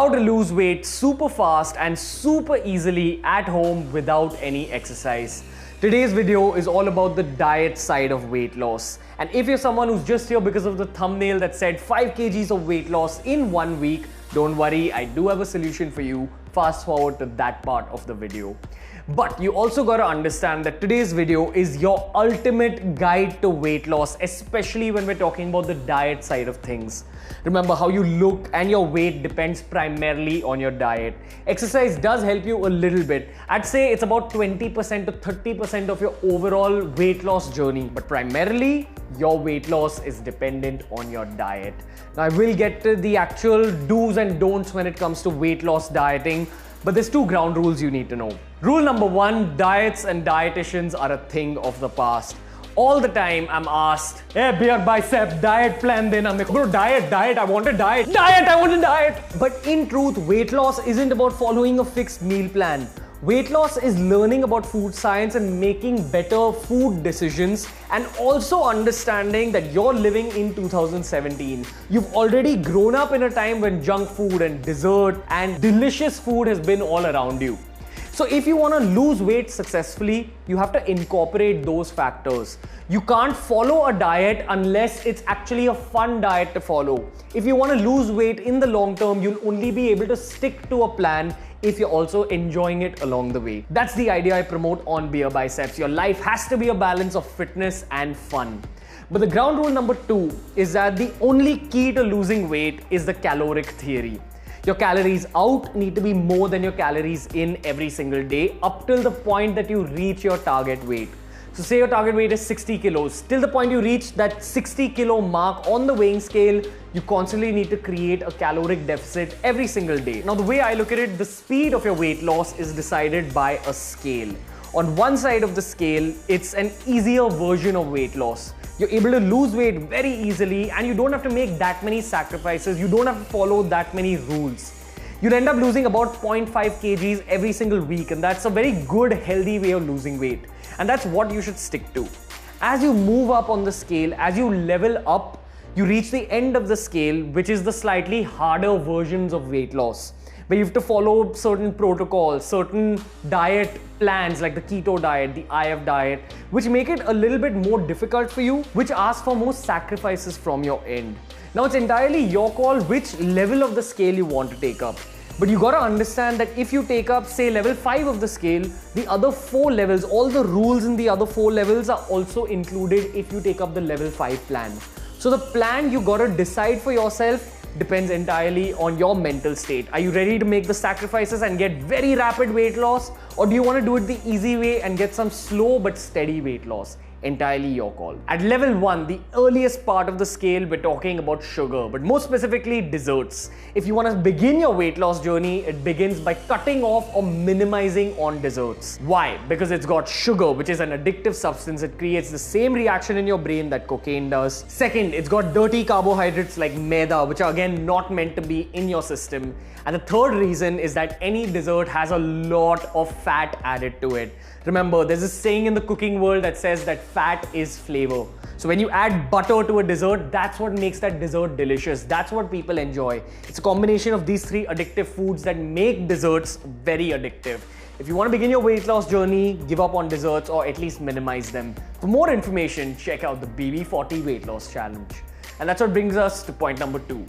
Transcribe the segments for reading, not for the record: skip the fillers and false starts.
How to lose weight super fast and super easily at home without any exercise. Today's video is all about the diet side of weight loss. And if you're someone who's just here because of the thumbnail that said 5 kgs of weight loss in 1 week, don't worry, I do have a solution for you. Fast forward to that part of the video. But you also got to understand that today's video is your ultimate guide to weight loss, especially when we're talking about the diet side of things. Remember, how you look and your weight depends primarily on your diet. Exercise does help you a little bit. I'd say it's about 20% to 30% of your overall weight loss journey. But primarily, your weight loss is dependent on your diet. Now, I will get to the actual do's and don'ts when it comes to weight loss dieting. But there's 2 ground rules you need to know. Rule number 1, diets and dietitians are a thing of the past. All the time I'm asked, hey, beer bicep, diet plan then. I'm like, bro, diet, I want a diet. Diet, I want a diet. But in truth, weight loss isn't about following a fixed meal plan. Weight loss is learning about food science and making better food decisions, and also understanding that you're living in 2017. You've already grown up in a time when junk food and dessert and delicious food has been all around you. So if you want to lose weight successfully, you have to incorporate those factors. You can't follow a diet unless it's actually a fun diet to follow. If you want to lose weight in the long term, you'll only be able to stick to a plan if you're also enjoying it along the way. That's the idea I promote on Beer Biceps. Your life has to be a balance of fitness and fun. But the ground rule number 2 is that the only key to losing weight is the caloric theory. Your calories out need to be more than your calories in every single day up till the point that you reach your target weight. So say your target weight is 60 kilos. Till the point you reach that 60 kilo mark on the weighing scale, you constantly need to create a caloric deficit every single day. Now, the way I look at it, the speed of your weight loss is decided by a scale. On one side of the scale, it's an easier version of weight loss. You're able to lose weight very easily and you don't have to make that many sacrifices. You don't have to follow that many rules. You'll end up losing about 0.5 kgs every single week, and that's a very good, healthy way of losing weight. And that's what you should stick to. As you move up on the scale, as you level up, you reach the end of the scale, which is the slightly harder versions of weight loss, where you have to follow certain protocols, certain diet plans like the keto diet, the IF diet, which make it a little bit more difficult for you, which ask for more sacrifices from your end. Now, it's entirely your call which level of the scale you want to take up. But you gotta understand that if you take up, say, level 5 of the scale, the other 4 levels, all the rules in the other 4 levels are also included if you take up the level 5 plan. So the plan you gotta decide for yourself depends entirely on your mental state. Are you ready to make the sacrifices and get very rapid weight loss? Or do you want to do it the easy way and get some slow but steady weight loss? Entirely your call. At level 1, the earliest part of the scale, we're talking about sugar, but more specifically desserts. If you want to begin your weight loss journey, it begins by cutting off or minimizing on desserts. Why? Because it's got sugar, which is an addictive substance. It creates the same reaction in your brain that cocaine does. Second, it's got dirty carbohydrates like maida, which are again not meant to be in your system. And the third reason is that any dessert has a lot of fat added to it. Remember, there's a saying in the cooking world that says that fat is flavor. So when you add butter to a dessert, that's what makes that dessert delicious. That's what people enjoy. It's a combination of these 3 addictive foods that make desserts very addictive. If you want to begin your weight loss journey, give up on desserts or at least minimize them. For more information, check out the BB40 Weight Loss Challenge. And that's what brings us to point number 2.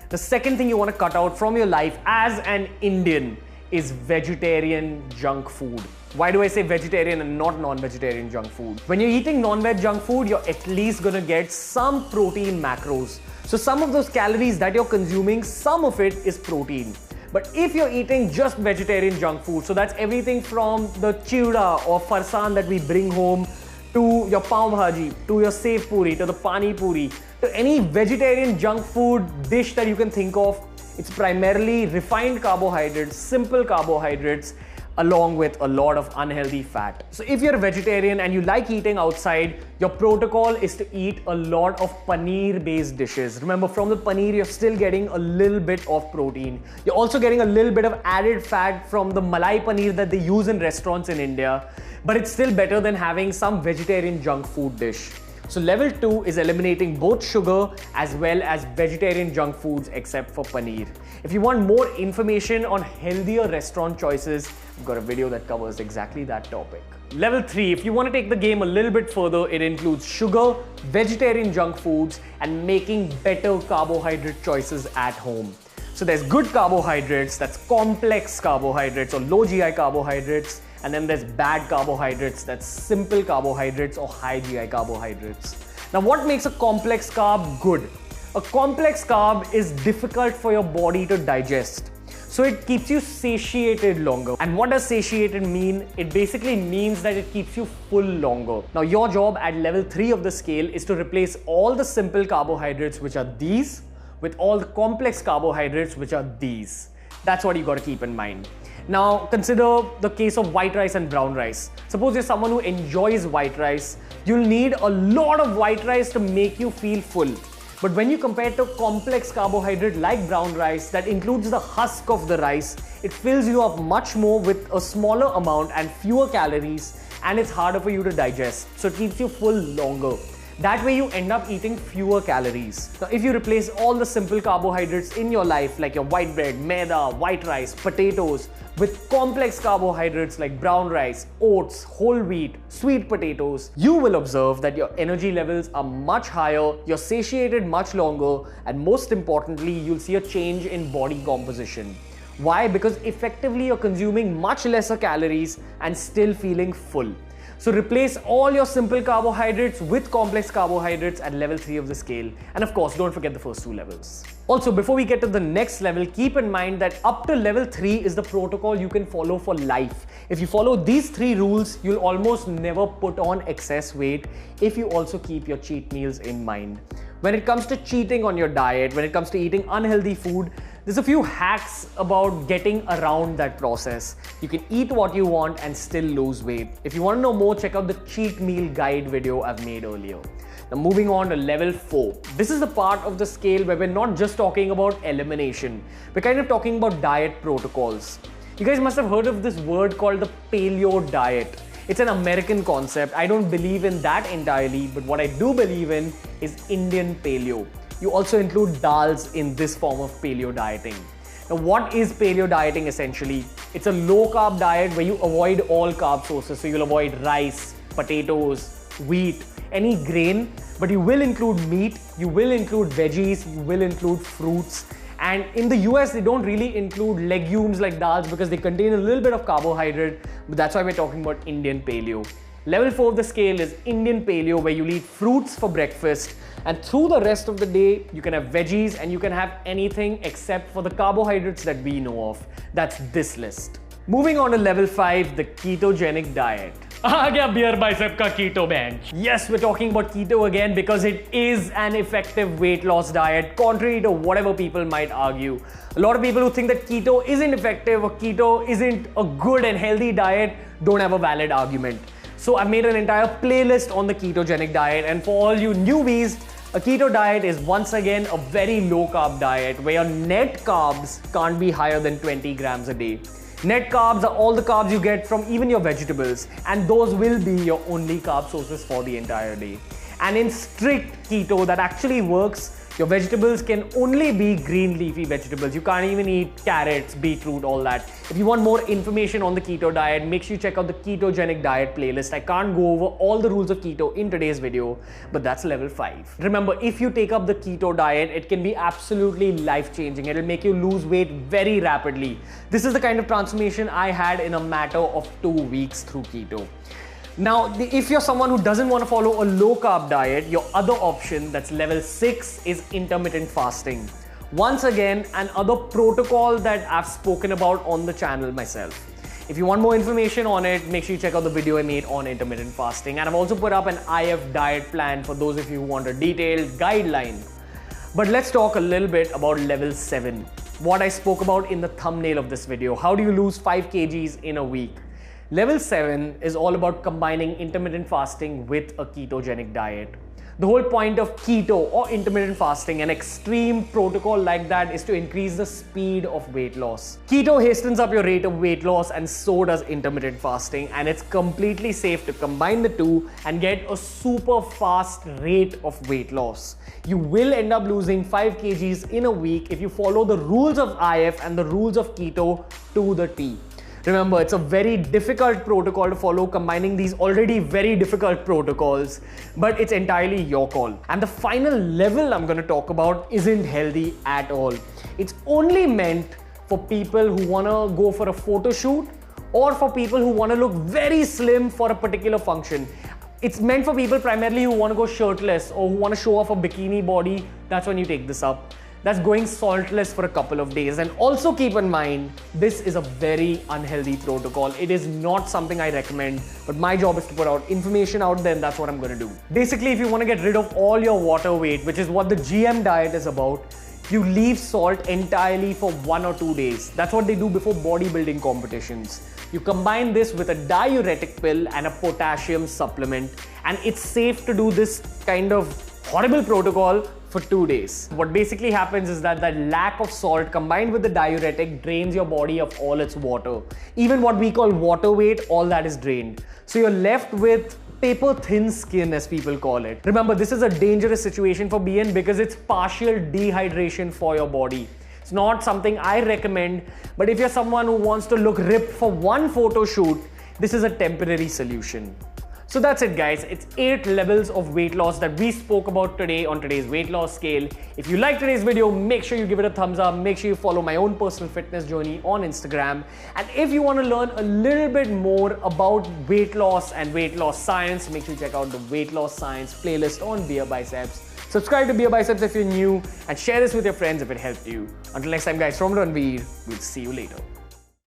The second thing you want to cut out from your life as an Indian is vegetarian junk food. Why do I say vegetarian and not non-vegetarian junk food? When you're eating non-veg junk food, you're at least gonna get some protein macros. So some of those calories that you're consuming, some of it is protein. But if you're eating just vegetarian junk food, so that's everything from the chiuda or farsan that we bring home, to your pav bhaji, to your sev puri, to the pani puri, to any vegetarian junk food dish that you can think of, it's primarily refined carbohydrates, simple carbohydrates, along with a lot of unhealthy fat. So if you're a vegetarian and you like eating outside, your protocol is to eat a lot of paneer-based dishes. Remember, from the paneer, you're still getting a little bit of protein. You're also getting a little bit of added fat from the malai paneer that they use in restaurants in India, but it's still better than having some vegetarian junk food dish. So level 2 is eliminating both sugar as well as vegetarian junk foods except for paneer. If you want more information on healthier restaurant choices, I've got a video that covers exactly that topic. Level 3, if you want to take the game a little bit further, it includes sugar, vegetarian junk foods, and making better carbohydrate choices at home. So there's good carbohydrates, that's complex carbohydrates or low GI carbohydrates, and then there's bad carbohydrates, that's simple carbohydrates or high GI carbohydrates. Now what makes a complex carb good? A complex carb is difficult for your body to digest. So it keeps you satiated longer. And what does satiated mean? It basically means that it keeps you full longer. Now your job at level 3 of the scale is to replace all the simple carbohydrates, which are these, with all the complex carbohydrates, which are these. That's what you got to keep in mind. Now consider the case of white rice and brown rice. Suppose you're someone who enjoys white rice, you'll need a lot of white rice to make you feel full. But when you compare to complex carbohydrate like brown rice that includes the husk of the rice, it fills you up much more with a smaller amount and fewer calories, and it's harder for you to digest. So it keeps you full longer. That way you end up eating fewer calories. Now if you replace all the simple carbohydrates in your life like your white bread, maida, white rice, potatoes with complex carbohydrates like brown rice, oats, whole wheat, sweet potatoes, you will observe that your energy levels are much higher, you're satiated much longer, and most importantly, you'll see a change in body composition. Why? Because effectively you're consuming much lesser calories and still feeling full. So replace all your simple carbohydrates with complex carbohydrates at level 3 of the scale. And of course, don't forget the first 2 levels. Also, before we get to the next level, keep in mind that up to level 3 is the protocol you can follow for life. If you follow these 3 rules, you'll almost never put on excess weight if you also keep your cheat meals in mind. When it comes to cheating on your diet, when it comes to eating unhealthy food, there's a few hacks about getting around that process. You can eat what you want and still lose weight. If you want to know more, check out the cheat meal guide video I've made earlier. Now moving on to level 4. This is the part of the scale where we're not just talking about elimination. We're kind of talking about diet protocols. You guys must have heard of this word called the paleo diet. It's an American concept. I don't believe in that entirely, but what I do believe in is Indian paleo. You also include dals in this form of paleo dieting. Now, what is paleo dieting essentially? It's a low carb diet where you avoid all carb sources. So you'll avoid rice, potatoes, wheat, any grain, but you will include meat, you will include veggies, you will include fruits. And in the US, they don't really include legumes like dals because they contain a little bit of carbohydrate, but that's why we're talking about Indian paleo. Level 4 of the scale is Indian paleo, where you eat fruits for breakfast, and through the rest of the day, you can have veggies and you can have anything except for the carbohydrates that we know of. That's this list. Moving on to level 5, the ketogenic diet. आ गया beer bicep का keto bench. Yes, we're talking about keto again because it is an effective weight loss diet, contrary to whatever people might argue. A lot of people who think that keto isn't effective or keto isn't a good and healthy diet don't have a valid argument. So I've made an entire playlist on the ketogenic diet, and for all you newbies, a keto diet is once again a very low carb diet where your net carbs can't be higher than 20 grams a day. Net carbs are all the carbs you get from even your vegetables, and those will be your only carb sources for the entire day. And in strict keto, that actually works. Your vegetables can only be green leafy vegetables. You can't even eat carrots, beetroot, all that. If you want more information on the keto diet, make sure you check out the ketogenic diet playlist. I can't go over all the rules of keto in today's video, but that's level 5. Remember, if you take up the keto diet, it can be absolutely life-changing. It'll make you lose weight very rapidly. This is the kind of transformation I had in a matter of 2 weeks through keto. Now, if you're someone who doesn't want to follow a low-carb diet, your other option, that's level 6, is intermittent fasting. Once again, another protocol that I've spoken about on the channel myself. If you want more information on it, make sure you check out the video I made on intermittent fasting. And I've also put up an IF diet plan for those of you who want a detailed guideline. But let's talk a little bit about level 7. What I spoke about in the thumbnail of this video. How do you lose 5 kgs in a week? Level 7 is all about combining intermittent fasting with a ketogenic diet. The whole point of keto or intermittent fasting, an extreme protocol like that, is to increase the speed of weight loss. Keto hastens up your rate of weight loss, and so does intermittent fasting, and it's completely safe to combine the two and get a super fast rate of weight loss. You will end up losing 5 kgs in a week if you follow the rules of IF and the rules of keto to the T. Remember, it's a very difficult protocol to follow, combining these already very difficult protocols, but it's entirely your call. And the final level I'm going to talk about isn't healthy at all. It's only meant for people who want to go for a photo shoot or for people who want to look very slim for a particular function. It's meant for people primarily who want to go shirtless or who want to show off a bikini body. That's when you take this up. That's going saltless for a couple of days. And also keep in mind, this is a very unhealthy protocol. It is not something I recommend, but my job is to put out information out there, and that's what I'm going to do. Basically, if you want to get rid of all your water weight, which is what the GM diet is about, you leave salt entirely for 1 or 2 days. That's what they do before bodybuilding competitions. You combine this with a diuretic pill and a potassium supplement, and it's safe to do this kind of horrible protocol for 2 days. What basically happens is that the lack of salt combined with the diuretic drains your body of all its water. Even what we call water weight, all that is drained. So you're left with paper thin skin, as people call it. Remember, this is a dangerous situation for being because it's partial dehydration for your body. It's not something I recommend, but if you're someone who wants to look ripped for one photo shoot, this is a temporary solution. So that's it, guys. It's 8 levels of weight loss that we spoke about today on today's weight loss scale. If you like today's video, make sure you give it a thumbs up. Make sure you follow my own personal fitness journey on Instagram. And if you want to learn a little bit more about weight loss and weight loss science, make sure you check out the weight loss science playlist on Beer Biceps. Subscribe to Beer Biceps if you're new, and share this with your friends if it helped you. Until next time, guys, from Ranveer, we'll see you later.